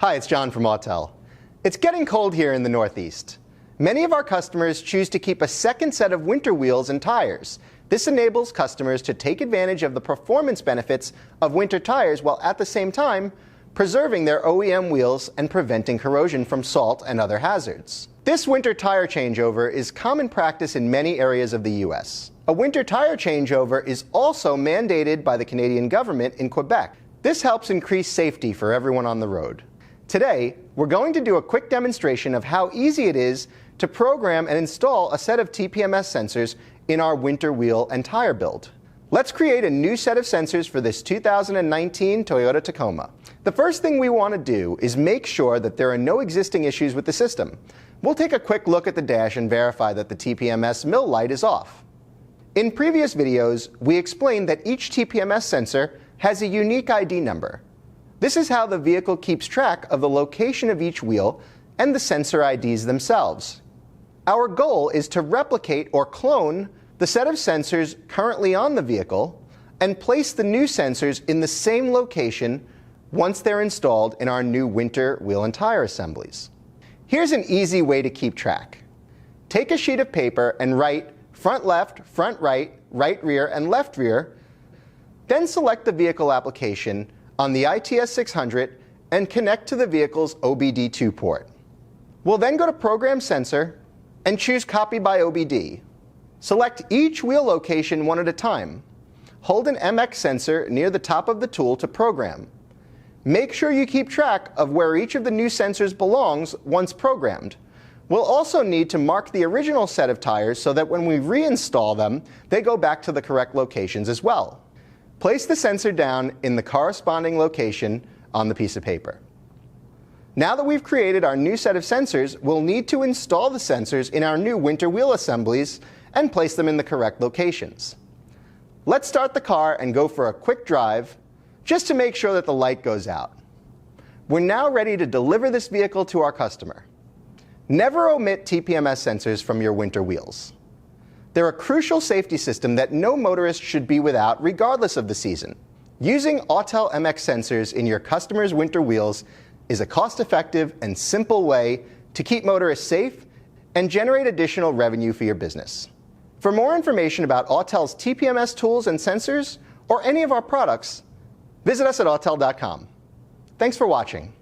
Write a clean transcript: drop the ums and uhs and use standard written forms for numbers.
Hi, it's John from Autel. It's getting cold here in the Northeast. Many of our customers choose to keep a second set of winter wheels and tires. This enables customers to take advantage of the performance benefits of winter tires while at the same time preserving their OEM wheels and preventing corrosion from salt and other hazards. This winter tire changeover is common practice in many areas of the U.S. A winter tire changeover is also mandated by the Canadian government in Quebec. This helps increase safety for everyone on the road. Today, we're going to do a quick demonstration of how easy it is to program and install a set of TPMS sensors in our winter wheel and tire build. Let's create a new set of sensors for this 2019 Toyota Tacoma. The first thing we want to do is make sure that there are no existing issues with the system. We'll take a quick look at the dash and verify that the TPMS mill light is off. In previous videos, we explained that each TPMS sensor has a unique ID number. This is how the vehicle keeps track of the location of each wheel and the sensor IDs themselves. Our goal is to replicate or clone the set of sensors currently on the vehicle and place the new sensors in the same location once they're installed in our new winter wheel and tire assemblies. Here's an easy way to keep track. Take a sheet of paper and write front left, front right, right rear, and left rear. Then select the vehicle application on the ITS600 and connect to the vehicle's OBDII port. We'll then go to Program Sensor and choose Copy by OBDII. Select each wheel location one at a time. Hold an MX sensor near the top of the tool to program. Make sure you keep track of where each of the new sensors belongs once programmed. We'll also need to mark the original set of tires so that when we reinstall them, they go back to the correct locations as well. Place the sensor down in the corresponding location on the piece of paper. Now that we've created our new set of sensors, we'll need to install the sensors in our new winter wheel assemblies and place them in the correct locations. Let's start the car and go for a quick drive just to make sure that the light goes out. We're now ready to deliver this vehicle to our customer. Never omit TPMS sensors from your winter wheels. They're a crucial safety system that no motorist should be without regardless of the season. Using Autel MX sensors in your customer's winter wheels is a cost-effective and simple way to keep motorists safe and generate additional revenue for your business. For more information about Autel's TPMS tools and sensors or any of our products, visit us at autel.com. Thanks for watching.